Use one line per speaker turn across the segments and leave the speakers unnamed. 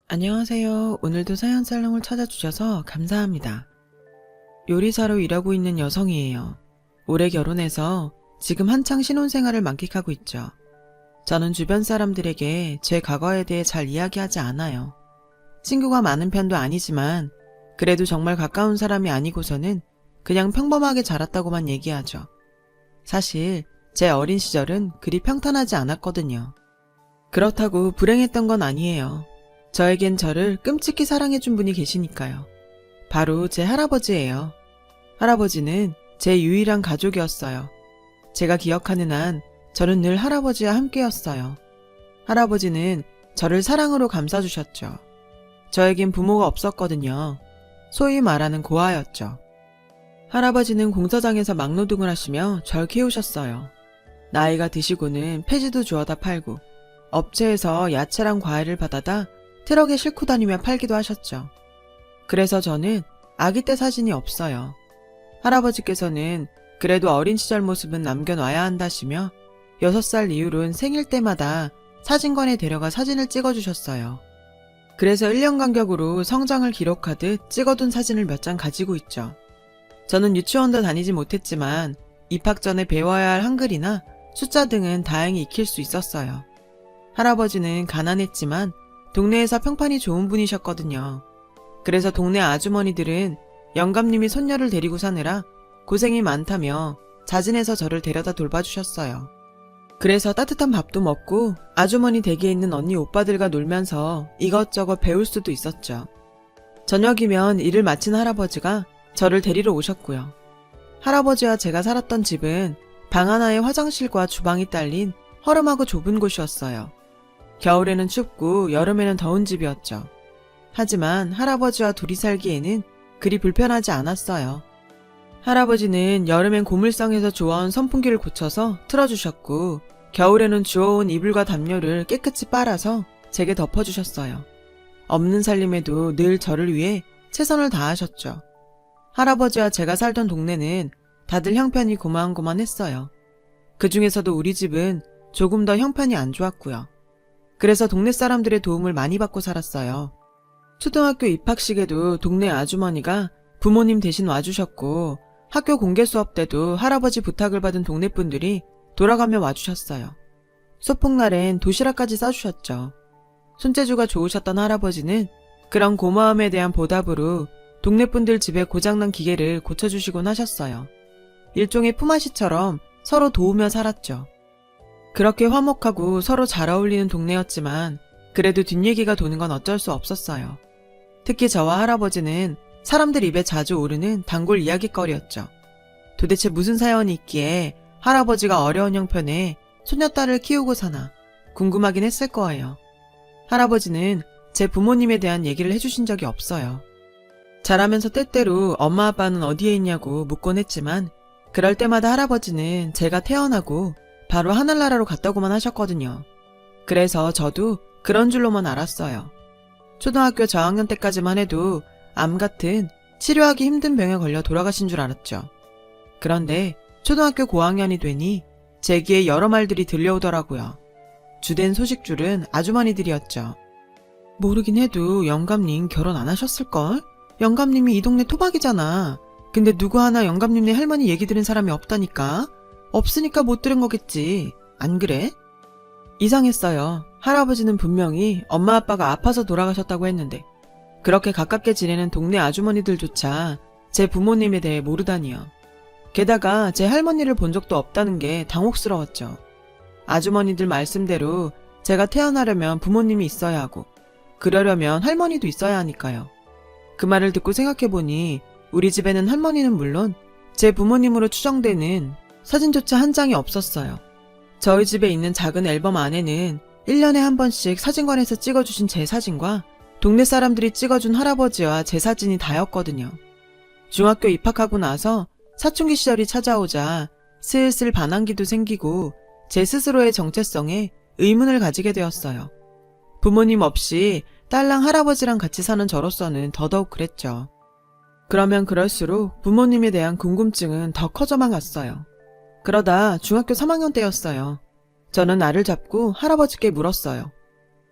안녕하세요. 오늘도 사연살롱을 찾아주셔서 감사합니다. 요리사로 일하고 있는 여성이에요. 올해 결혼해서 지금 한창 신혼생활을 만끽하고 있죠. 저는 주변 사람들에게 제 과거에 대해 잘 이야기하지 않아요. 친구가 많은 편도 아니지만 그래도 정말 가까운 사람이 아니고서는 그냥 평범하게 자랐다고만 얘기하죠. 사실 제 어린 시절은 그리 평탄하지 않았거든요. 그렇다고 불행했던 건 아니에요. 저에겐 저를 끔찍히 사랑해준 분이 계시니까요. 바로 제 할아버지예요. 할아버지는 제 유일한 가족이었어요. 제가 기억하는 한 저는 늘 할아버지와 함께였어요. 할아버지는 저를 사랑으로 감싸주셨죠. 저에겐 부모가 없었거든요. 소위 말하는 고아였죠. 할아버지는 공사장에서 막노동을 하시며 절 키우셨어요. 나이가 드시고는 폐지도 주워다 팔고 업체에서 야채랑 과일을 받아다 트럭에 싣고 다니며 팔기도 하셨죠. 그래서 저는 아기 때 사진이 없어요. 할아버지께서는 그래도 어린 시절 모습은 남겨놔야 한다시며 6살 이후론 생일 때마다 사진관에 데려가 사진을 찍어주셨어요. 그래서 1년 간격으로 성장을 기록하듯 찍어둔 사진을 몇 장 가지고 있죠. 저는 유치원도 다니지 못했지만 입학 전에 배워야 할 한글이나 숫자 등은 다행히 익힐 수 있었어요. 할아버지는 가난했지만 동네에서 평판이 좋은 분이셨거든요. 그래서 동네 아주머니들은 영감님이 손녀를 데리고 사느라 고생이 많다며 자진해서 저를 데려다 돌봐주셨어요. 그래서 따뜻한 밥도 먹고 아주머니 댁에 있는 언니 오빠들과 놀면서 이것저것 배울 수도 있었죠. 저녁이면 일을 마친 할아버지가 저를 데리러 오셨고요. 할아버지와 제가 살았던 집은 방 하나에 화장실과 주방이 딸린 허름하고 좁은 곳이었어요. 겨울에는 춥고 여름에는 더운 집이었죠. 하지만 할아버지와 둘이 살기에는 그리 불편하지 않았어요. 할아버지는 여름엔 고물상에서 주워온 선풍기를 고쳐서 틀어주셨고 겨울에는 주워온 이불과 담요를 깨끗이 빨아서 제게 덮어주셨어요. 없는 살림에도 늘 저를 위해 최선을 다하셨죠. 할아버지와 제가 살던 동네는 다들 형편이 고만고만했어요. 그 중에서도 우리 집은 조금 더 형편이 안 좋았고요. 그래서 동네 사람들의 도움을 많이 받고 살았어요. 초등학교 입학식에도 동네 아주머니가 부모님 대신 와주셨고 학교 공개 수업 때도 할아버지 부탁을 받은 동네 분들이 돌아가며 와주셨어요. 소풍날엔 도시락까지 싸주셨죠. 손재주가 좋으셨던 할아버지는 그런 고마움에 대한 보답으로 동네 분들 집에 고장난 기계를 고쳐주시곤 하셨어요. 일종의 품앗이처럼 서로 도우며 살았죠. 그렇게 화목하고 서로 잘 어울리는 동네였지만 그래도 뒷얘기가 도는 건 어쩔 수 없었어요. 특히 저와 할아버지는 사람들 입에 자주 오르는 단골 이야깃거리였죠. 도대체 무슨 사연이 있기에 할아버지가 어려운 형편에 손녀딸을 키우고 사나 궁금하긴 했을 거예요. 할아버지는 제 부모님에 대한 얘기를 해주신 적이 없어요. 자라면서 때때로 엄마 아빠는 어디에 있냐고 묻곤 했지만 그럴 때마다 할아버지는 제가 태어나고 바로 하늘나라로 갔다고만 하셨거든요. 그래서 저도 그런 줄로만 알았어요. 초등학교 저학년 때까지만 해도 암 같은 치료하기 힘든 병에 걸려 돌아가신 줄 알았죠. 그런데 초등학교 고학년이 되니 제 귀에 여러 말들이 들려오더라고요. 주된 소식줄은 아주머니들이었죠. 모르긴 해도 영감님 결혼 안 하셨을걸? 영감님이 이 동네 토박이잖아. 근데 누구 하나 영감님네 할머니 얘기 들은 사람이 없다니까? 없으니까 못 들은 거겠지. 안 그래? 이상했어요. 할아버지는 분명히 엄마 아빠가 아파서 돌아가셨다고 했는데 그렇게 가깝게 지내는 동네 아주머니들조차 제 부모님에 대해 모르다니요. 게다가 제 할머니를 본 적도 없다는 게 당혹스러웠죠. 아주머니들 말씀대로 제가 태어나려면 부모님이 있어야 하고 그러려면 할머니도 있어야 하니까요. 그 말을 듣고 생각해보니 우리 집에는 할머니는 물론 제 부모님으로 추정되는 사진조차 한 장이 없었어요. 저희 집에 있는 작은 앨범 안에는 1년에 한 번씩 사진관에서 찍어주신 제 사진과 동네 사람들이 찍어준 할아버지와 제 사진이 다였거든요. 중학교 입학하고 나서 사춘기 시절이 찾아오자 슬슬 반항기도 생기고 제 스스로의 정체성에 의문을 가지게 되었어요. 부모님 없이 딸랑 할아버지랑 같이 사는 저로서는 더더욱 그랬죠. 그러면 그럴수록 부모님에 대한 궁금증은 더 커져만 갔어요. 그러다 중학교 3학년 때였어요. 저는 알을 잡고 할아버지께 물었어요.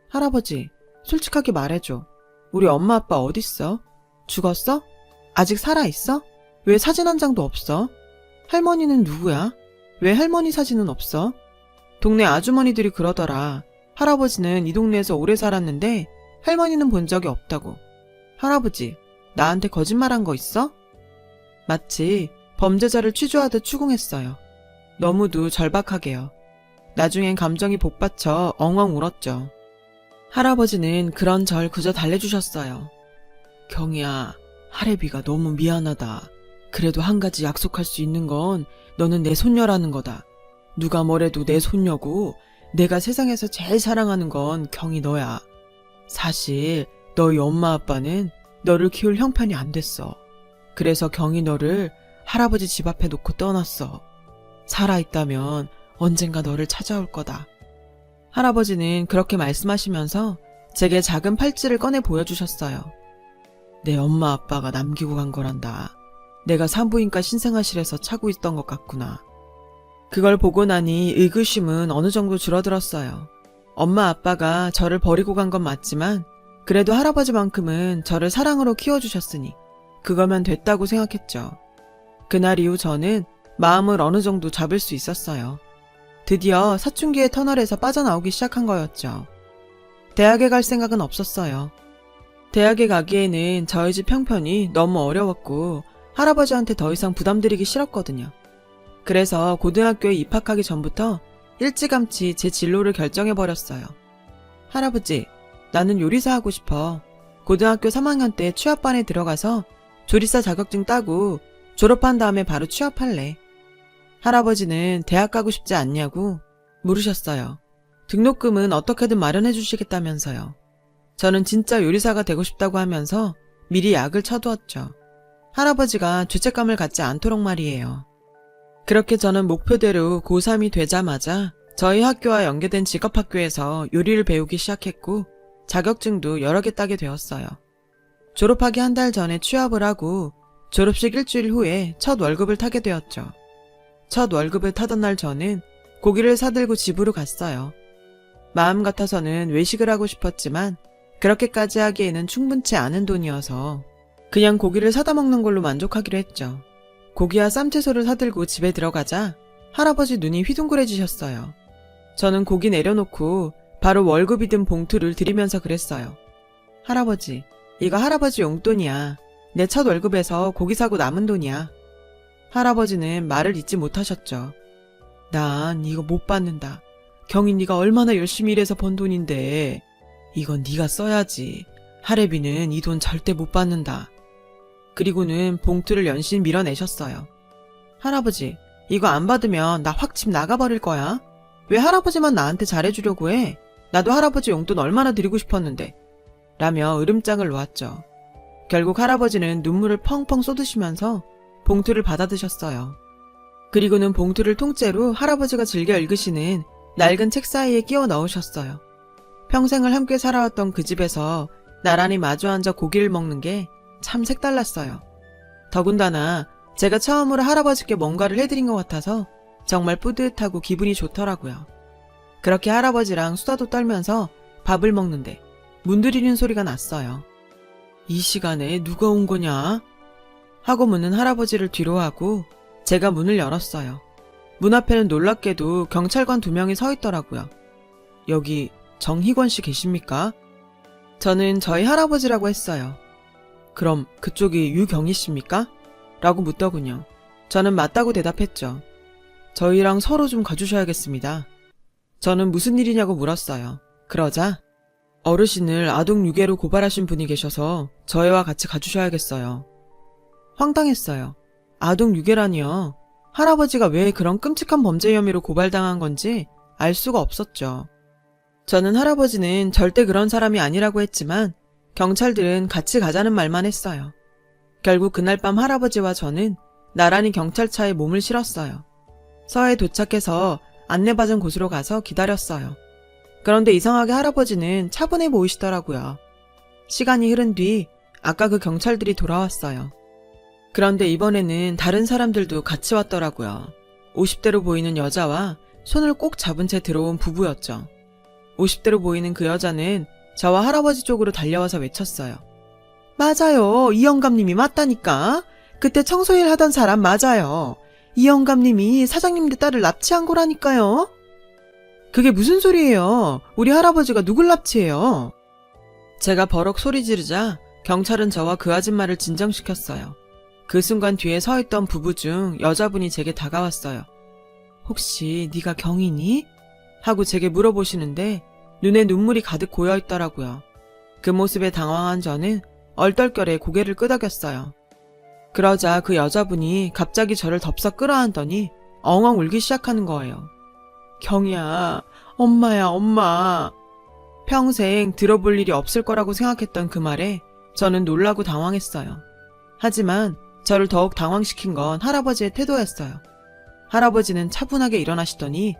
할아버지, 솔직하게 말해줘. 우리 엄마 아빠 어딨어? 죽었어? 아직 살아있어? 왜 사진 한 장도 없어? 할머니는 누구야? 왜 할머니 사진은 없어? 동네 아주머니들이 그러더라. 할아버지는 이 동네에서 오래 살았는데 할머니는 본 적이 없다고. 할아버지, 나한테 거짓말한 거 있어? 마치 범죄자를 취조하듯 추궁했어요. 너무도 절박하게요. 나중엔 감정이 복받쳐 엉엉 울었죠. 할아버지는 그런 절 그저 달래주셨어요. 경이야, 할애비가 너무 미안하다. 그래도 한 가지 약속할 수 있는 건 너는 내 손녀라는 거다. 누가 뭐래도 내 손녀고 내가 세상에서 제일 사랑하는 건 경이 너야. 사실 너희 엄마 아빠는 너를 키울 형편이 안 됐어. 그래서 경이 너를 할아버지 집 앞에 놓고 떠났어. 살아있다면 언젠가 너를 찾아올 거다. 할아버지는 그렇게 말씀하시면서 제게 작은 팔찌를 꺼내 보여주셨어요. 내 엄마 아빠가 남기고 간 거란다. 내가 산부인과 신생아실에서 차고 있던 것 같구나. 그걸 보고 나니 의구심은 어느 정도 줄어들었어요. 엄마 아빠가 저를 버리고 간 건 맞지만 그래도 할아버지만큼은 저를 사랑으로 키워주셨으니 그거면 됐다고 생각했죠. 그날 이후 저는 마음을 어느 정도 잡을 수 있었어요. 드디어 사춘기의 터널에서 빠져나오기 시작한 거였죠. 대학에 갈 생각은 없었어요. 대학에 가기에는 저희 집 형편이 너무 어려웠고 할아버지한테 더 이상 부담드리기 싫었거든요. 그래서 고등학교에 입학하기 전부터 일찌감치 제 진로를 결정해버렸어요. 할아버지, 나는 요리사 하고 싶어. 고등학교 3학년 때 취업반에 들어가서 조리사 자격증 따고 졸업한 다음에 바로 취업할래. 할아버지는 대학 가고 싶지 않냐고 물으셨어요. 등록금은 어떻게든 마련해 주시겠다면서요. 저는 진짜 요리사가 되고 싶다고 하면서 미리 약을 쳐두었죠. 할아버지가 죄책감을 갖지 않도록 말이에요. 그렇게 저는 목표대로 고3이 되자마자 저희 학교와 연계된 직업학교에서 요리를 배우기 시작했고 자격증도 여러 개 따게 되었어요. 졸업하기 한 달 전에 취업을 하고 졸업식 일주일 후에 첫 월급을 타게 되었죠. 첫 월급을 타던 날 저는 고기를 사들고 집으로 갔어요. 마음 같아서는 외식을 하고 싶었지만 그렇게까지 하기에는 충분치 않은 돈이어서 그냥 고기를 사다 먹는 걸로 만족하기로 했죠. 고기와 쌈채소를 사들고 집에 들어가자 할아버지 눈이 휘둥그레지셨어요. 저는 고기 내려놓고 바로 월급이 든 봉투를 드리면서 그랬어요. 할아버지, 이거 할아버지 용돈이야. 내 첫 월급에서 고기 사고 남은 돈이야. 할아버지는 말을 잇지 못하셨죠. 난 이거 못 받는다. 경이 네가 얼마나 열심히 일해서 번 돈인데 이건 네가 써야지. 할애비는 이 돈 절대 못 받는다. 그리고는 봉투를 연신 밀어내셨어요. 할아버지, 이거 안 받으면 나 확 집 나가버릴 거야. 왜 할아버지만 나한테 잘해주려고 해? 나도 할아버지 용돈 얼마나 드리고 싶었는데. 라며 으름장을 놓았죠. 결국 할아버지는 눈물을 펑펑 쏟으시면서 봉투를 받아드셨어요. 그리고는 봉투를 통째로 할아버지가 즐겨 읽으시는 낡은 책 사이에 끼워 넣으셨어요. 평생을 함께 살아왔던 그 집에서 나란히 마주 앉아 고기를 먹는 게 참 색달랐어요. 더군다나 제가 처음으로 할아버지께 뭔가를 해드린 것 같아서 정말 뿌듯하고 기분이 좋더라고요. 그렇게 할아버지랑 수다도 떨면서 밥을 먹는데 문드리는 소리가 났어요. 이 시간에 누가 온 거냐? 하고 묻는 할아버지를 뒤로하고 제가 문을 열었어요. 문 앞에는 놀랍게도 경찰관 2명이 서 있더라고요. 여기 정희권 씨 계십니까? 저는 저희 할아버지라고 했어요. 그럼 그쪽이 유경희 씨입니까? 라고 묻더군요. 저는 맞다고 대답했죠. 저희랑 서로 좀 가주셔야겠습니다. 저는 무슨 일이냐고 물었어요. 그러자 어르신을 아동 유괴로 고발하신 분이 계셔서 저희와 같이 가주셔야겠어요. 황당했어요. 아동 유괴라니요. 할아버지가 왜 그런 끔찍한 범죄 혐의로 고발당한 건지 알 수가 없었죠. 저는 할아버지는 절대 그런 사람이 아니라고 했지만 경찰들은 같이 가자는 말만 했어요. 결국 그날 밤 할아버지와 저는 나란히 경찰차에 몸을 실었어요. 서해 도착해서 안내받은 곳으로 가서 기다렸어요. 그런데 이상하게 할아버지는 차분해 보이시더라고요. 시간이 흐른 뒤 아까 그 경찰들이 돌아왔어요. 그런데 이번에는 다른 사람들도 같이 왔더라고요. 50대로 보이는 여자와 손을 꼭 잡은 채 들어온 부부였죠. 50대로 보이는 그 여자는 저와 할아버지 쪽으로 달려와서 외쳤어요. 맞아요. 이 영감님이 맞다니까. 그때 청소일 하던 사람 맞아요. 이 영감님이 사장님네 딸을 납치한 거라니까요. 그게 무슨 소리예요? 우리 할아버지가 누굴 납치해요? 제가 버럭 소리 지르자 경찰은 저와 그 아줌마를 진정시켰어요. 그 순간 뒤에 서 있던 부부 중 여자분이 제게 다가왔어요. 혹시 네가 경이니? 하고 제게 물어보시는데 눈에 눈물이 가득 고여있더라고요. 그 모습에 당황한 저는 얼떨결에 고개를 끄덕였어요. 그러자 그 여자분이 갑자기 저를 덥석 끌어안더니 엉엉 울기 시작하는 거예요. 경이야, 엄마야, 엄마. 평생 들어볼 일이 없을 거라고 생각했던 그 말에 저는 놀라고 당황했어요. 하지만 저를 더욱 당황시킨 건 할아버지의 태도였어요. 할아버지는 차분하게 일어나시더니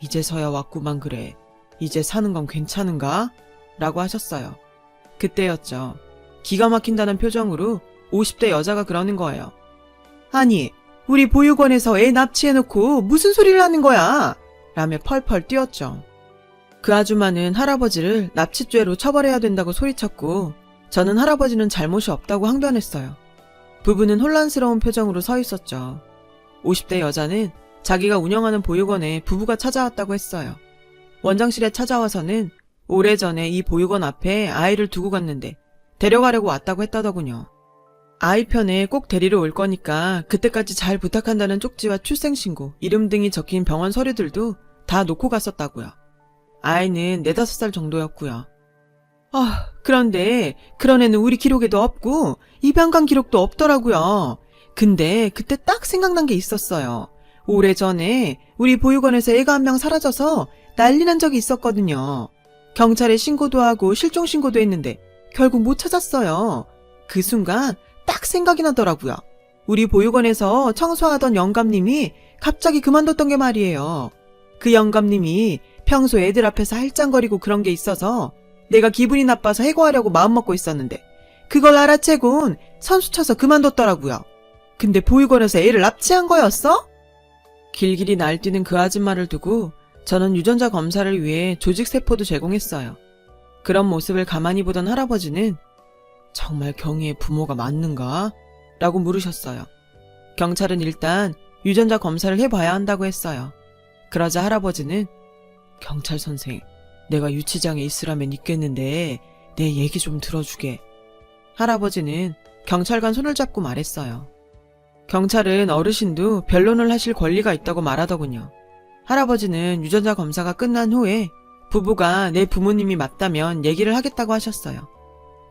이제서야 왔구만 그래. 이제 사는 건 괜찮은가? 라고 하셨어요. 그때였죠. 기가 막힌다는 표정으로 50대 여자가 그러는 거예요. 아니, 우리 보육원에서 애 납치해놓고 무슨 소리를 하는 거야? 라며 펄펄 뛰었죠. 그 아줌마는 할아버지를 납치죄로 처벌해야 된다고 소리쳤고 저는 할아버지는 잘못이 없다고 항변했어요. 부부는 혼란스러운 표정으로 서 있었죠. 50대 여자는 자기가 운영하는 보육원에 부부가 찾아왔다고 했어요. 원장실에 찾아와서는 오래전에 이 보육원 앞에 아이를 두고 갔는데 데려가려고 왔다고 했다더군요. 아이 편에 꼭 데리러 올 거니까 그때까지 잘 부탁한다는 쪽지와 출생신고, 이름 등이 적힌 병원 서류들도 다 놓고 갔었다고요. 아이는 4, 5살 정도였고요. 그런데 그런 애는 우리 기록에도 없고 입양간 기록도 없더라고요. 근데 그때 딱 생각난 게 있었어요. 오래전에 우리 보육원에서 애가 한 명 사라져서 난리 난 적이 있었거든요. 경찰에 신고도 하고 실종 신고도 했는데 결국 못 찾았어요. 그 순간 딱 생각이 나더라고요. 우리 보육원에서 청소하던 영감님이 갑자기 그만뒀던 게 말이에요. 그 영감님이 평소 애들 앞에서 할짱거리고 그런 게 있어서 내가 기분이 나빠서 해고하려고 마음먹고 있었는데 그걸 알아채곤 선수 쳐서 그만뒀더라고요. 근데 보육원에서 애를 납치한 거였어? 길길이 날뛰는 그 아줌마를 두고 저는 유전자 검사를 위해 조직세포도 제공했어요. 그런 모습을 가만히 보던 할아버지는 정말 경희의 부모가 맞는가? 라고 물으셨어요. 경찰은 일단 유전자 검사를 해봐야 한다고 했어요. 그러자 할아버지는 경찰 선생, 내가 유치장에 있으라면 있겠는데 내 얘기 좀 들어주게. 할아버지는 경찰관 손을 잡고 말했어요. 경찰은 어르신도 변론을 하실 권리가 있다고 말하더군요. 할아버지는 유전자 검사가 끝난 후에 부부가 내 부모님이 맞다면 얘기를 하겠다고 하셨어요.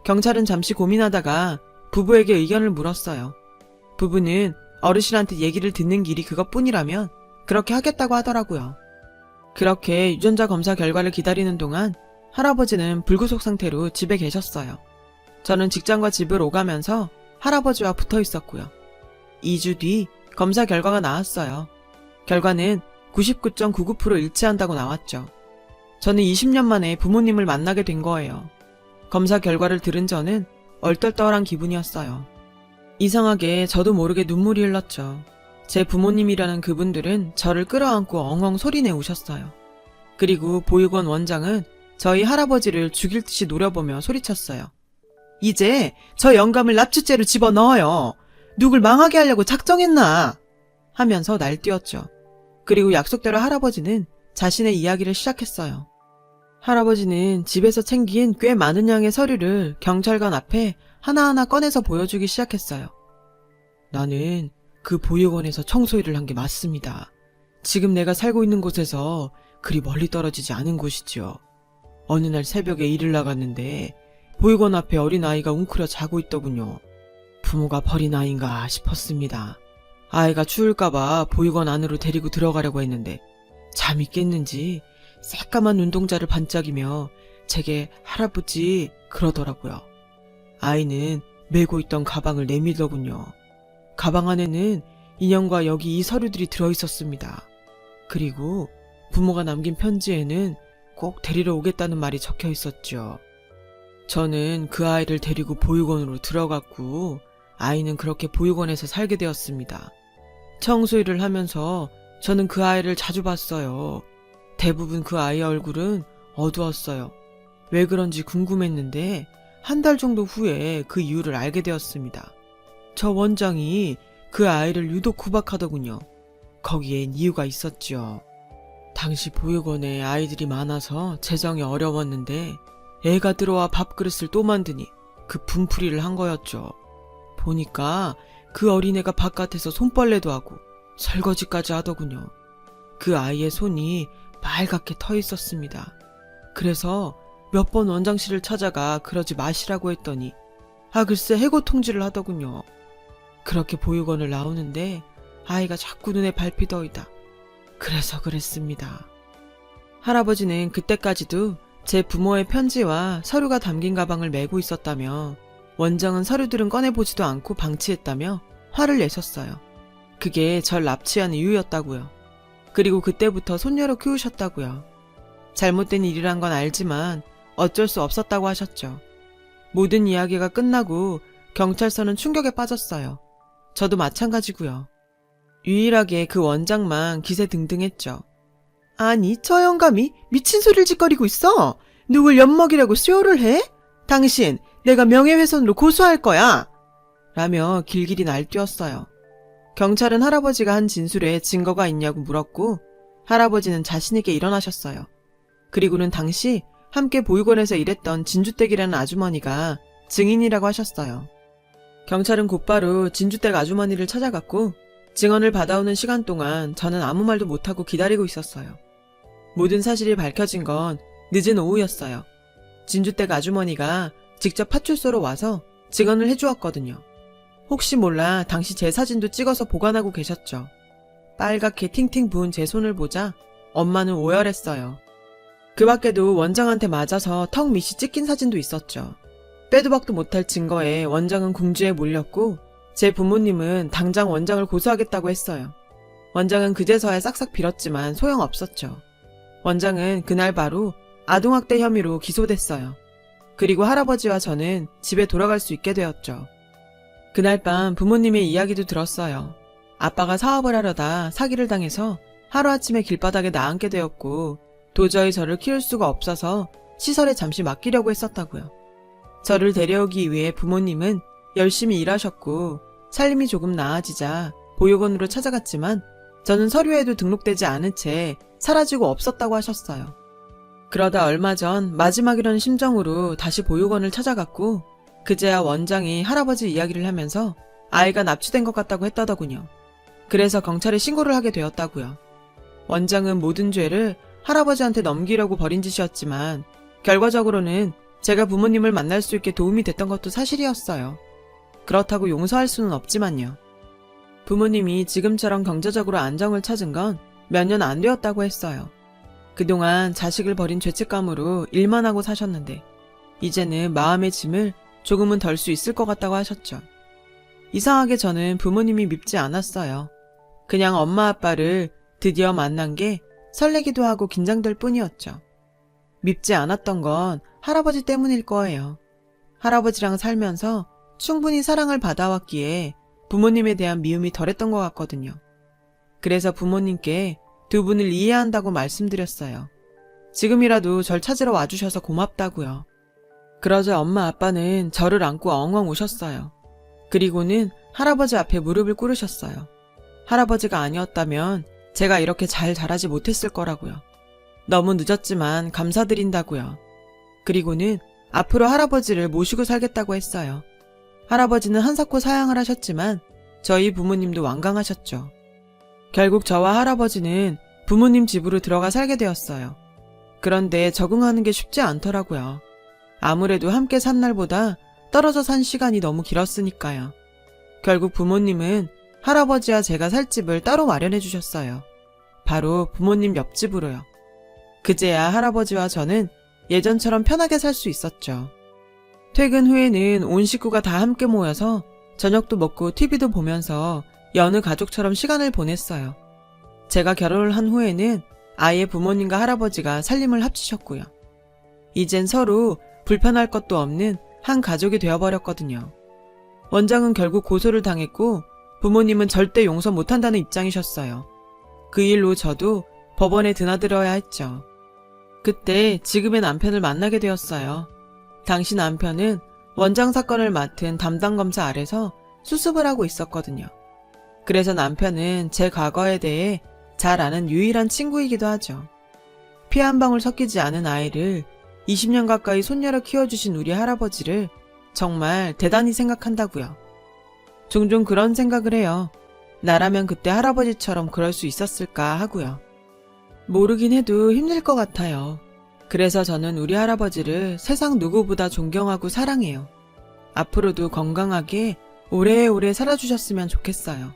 경찰은 잠시 고민하다가 부부에게 의견을 물었어요. 부부는 어르신한테 얘기를 듣는 길이 그것뿐이라면 그렇게 하겠다고 하더라고요. 그렇게 유전자 검사 결과를 기다리는 동안 할아버지는 불구속 상태로 집에 계셨어요. 저는 직장과 집을 오가면서 할아버지와 붙어 있었고요. 2주 뒤 검사 결과가 나왔어요. 결과는 99.99% 일치한다고 나왔죠. 저는 20년 만에 부모님을 만나게 된 거예요. 검사 결과를 들은 저는 얼떨떨한 기분이었어요. 이상하게 저도 모르게 눈물이 흘렀죠. 제 부모님이라는 그분들은 저를 끌어안고 엉엉 소리내 우셨어요. 그리고 보육원 원장은 저희 할아버지를 죽일 듯이 노려보며 소리쳤어요. 이제 저 영감을 납치죄로 집어넣어요. 누굴 망하게 하려고 작정했나? 하면서 날뛰었죠. 그리고 약속대로 할아버지는 자신의 이야기를 시작했어요. 할아버지는 집에서 챙긴 꽤 많은 양의 서류를 경찰관 앞에 하나하나 꺼내서 보여주기 시작했어요. 나는 그 보육원에서 청소일을 한 게 맞습니다. 지금 내가 살고 있는 곳에서 그리 멀리 떨어지지 않은 곳이지요. 어느 날 새벽에 일을 나갔는데 보육원 앞에 어린아이가 웅크려 자고 있더군요. 부모가 버린 아이인가 싶었습니다. 아이가 추울까봐 보육원 안으로 데리고 들어가려고 했는데 잠이 깼는지 새까만 눈동자를 반짝이며 제게 할아버지 그러더라고요. 아이는 메고 있던 가방을 내밀더군요. 가방 안에는 인형과 여기 이 서류들이 들어있었습니다. 그리고 부모가 남긴 편지에는 꼭 데리러 오겠다는 말이 적혀 있었죠. 저는 그 아이를 데리고 보육원으로 들어갔고 아이는 그렇게 보육원에서 살게 되었습니다. 청소일을 하면서 저는 그 아이를 자주 봤어요. 대부분 그 아이의 얼굴은 어두웠어요. 왜 그런지 궁금했는데 한 달 정도 후에 그 이유를 알게 되었습니다. 저 원장이 그 아이를 유독 구박하더군요. 거기엔 이유가 있었죠. 당시 보육원에 아이들이 많아서 재정이 어려웠는데 애가 들어와 밥그릇을 또 만드니 그 분풀이를 한 거였죠. 보니까 그 어린애가 바깥에서 손빨래도 하고 설거지까지 하더군요. 그 아이의 손이 빨갛게 터 있었습니다. 그래서 몇 번 원장실을 찾아가 그러지 마시라고 했더니 글쎄 해고 통지를 하더군요. 그렇게 보육원을 나오는데 아이가 자꾸 눈에 밟히더이다. 그래서 그랬습니다. 할아버지는 그때까지도 제 부모의 편지와 서류가 담긴 가방을 메고 있었다며 원장은 서류들은 꺼내보지도 않고 방치했다며 화를 내셨어요. 그게 절 납치한 이유였다고요. 그리고 그때부터 손녀로 키우셨다고요. 잘못된 일이란 건 알지만 어쩔 수 없었다고 하셨죠. 모든 이야기가 끝나고 경찰서는 충격에 빠졌어요. 저도 마찬가지고요. 유일하게 그 원장만 기세등등했죠. 아니 저 영감이 미친 소리를 짓거리고 있어. 누굴 엿먹이려고 쇼를 해? 당신 내가 명예훼손으로 고소할 거야. 라며 길길이 날뛰었어요. 경찰은 할아버지가 한 진술에 증거가 있냐고 물었고 할아버지는 자신있게 일어나셨어요. 그리고는 당시 함께 보육원에서 일했던 진주댁이라는 아주머니가 증인이라고 하셨어요. 경찰은 곧바로 진주댁 아주머니를 찾아갔고 증언을 받아오는 시간 동안 저는 아무 말도 못하고 기다리고 있었어요. 모든 사실이 밝혀진 건 늦은 오후였어요. 진주댁 아주머니가 직접 파출소로 와서 증언을 해주었거든요. 혹시 몰라 당시 제 사진도 찍어서 보관하고 계셨죠. 빨갛게 팅팅 부은 제 손을 보자 엄마는 오열했어요. 그 밖에도 원장한테 맞아서 턱 밑이 찢긴 사진도 있었죠. 빼도 박도 못할 증거에 원장은 궁지에 몰렸고 제 부모님은 당장 원장을 고소하겠다고 했어요. 원장은 그제서야 싹싹 빌었지만 소용없었죠. 원장은 그날 바로 아동학대 혐의로 기소됐어요. 그리고 할아버지와 저는 집에 돌아갈 수 있게 되었죠. 그날 밤 부모님의 이야기도 들었어요. 아빠가 사업을 하려다 사기를 당해서 하루아침에 길바닥에 나앉게 되었고 도저히 저를 키울 수가 없어서 시설에 잠시 맡기려고 했었다고요. 저를 데려오기 위해 부모님은 열심히 일하셨고 살림이 조금 나아지자 보육원으로 찾아갔지만 저는 서류에도 등록되지 않은 채 사라지고 없었다고 하셨어요. 그러다 얼마 전 마지막이라는 심정으로 다시 보육원을 찾아갔고 그제야 원장이 할아버지 이야기를 하면서 아이가 납치된 것 같다고 했다더군요. 그래서 경찰에 신고를 하게 되었다고요. 원장은 모든 죄를 할아버지한테 넘기려고 벌인 짓이었지만 결과적으로는 제가 부모님을 만날 수 있게 도움이 됐던 것도 사실이었어요. 그렇다고 용서할 수는 없지만요. 부모님이 지금처럼 경제적으로 안정을 찾은 건 몇 년 안 되었다고 했어요. 그동안 자식을 버린 죄책감으로 일만 하고 사셨는데 이제는 마음의 짐을 조금은 덜 수 있을 것 같다고 하셨죠. 이상하게 저는 부모님이 밉지 않았어요. 그냥 엄마 아빠를 드디어 만난 게 설레기도 하고 긴장될 뿐이었죠. 밉지 않았던 건 할아버지 때문일 거예요. 할아버지랑 살면서 충분히 사랑을 받아왔기에 부모님에 대한 미움이 덜했던 것 같거든요. 그래서 부모님께 두 분을 이해한다고 말씀드렸어요. 지금이라도 절 찾으러 와주셔서 고맙다고요. 그러자 엄마 아빠는 저를 안고 엉엉 우셨어요. 그리고는 할아버지 앞에 무릎을 꿇으셨어요. 할아버지가 아니었다면 제가 이렇게 잘 자라지 못했을 거라고요. 너무 늦었지만 감사드린다고요. 그리고는 앞으로 할아버지를 모시고 살겠다고 했어요. 할아버지는 한사코 사양을 하셨지만 저희 부모님도 완강하셨죠. 결국 저와 할아버지는 부모님 집으로 들어가 살게 되었어요. 그런데 적응하는 게 쉽지 않더라고요. 아무래도 함께 산 날보다 떨어져 산 시간이 너무 길었으니까요. 결국 부모님은 할아버지와 제가 살 집을 따로 마련해 주셨어요. 바로 부모님 옆집으로요. 그제야 할아버지와 저는 예전처럼 편하게 살 수 있었죠. 퇴근 후에는 온 식구가 다 함께 모여서 저녁도 먹고 TV도 보면서 여느 가족처럼 시간을 보냈어요. 제가 결혼을 한 후에는 아이의 부모님과 할아버지가 살림을 합치셨고요. 이젠 서로 불편할 것도 없는 한 가족이 되어버렸거든요. 원장은 결국 고소를 당했고 부모님은 절대 용서 못한다는 입장이셨어요. 그 일로 저도 법원에 드나들어야 했죠. 그때 지금의 남편을 만나게 되었어요. 당시 남편은 원장 사건을 맡은 담당 검사 아래서 수습을 하고 있었거든요. 그래서 남편은 제 과거에 대해 잘 아는 유일한 친구이기도 하죠. 피 한 방울 섞이지 않은 아이를 20년 가까이 손녀로 키워주신 우리 할아버지를 정말 대단히 생각한다고요. 종종 그런 생각을 해요. 나라면 그때 할아버지처럼 그럴 수 있었을까 하고요. 모르긴 해도 힘들 것 같아요. 그래서 저는 우리 할아버지를 세상 누구보다 존경하고 사랑해요. 앞으로도 건강하게 오래오래 살아주셨으면 좋겠어요.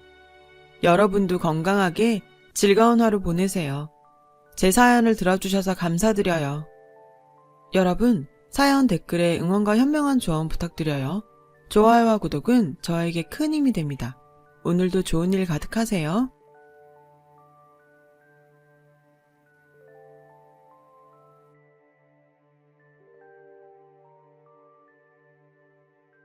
여러분도 건강하게 즐거운 하루 보내세요. 제 사연을 들어주셔서 감사드려요. 여러분, 사연 댓글에 응원과 현명한 조언 부탁드려요. 좋아요와 구독은 저에게 큰 힘이 됩니다. 오늘도 좋은 일 가득하세요.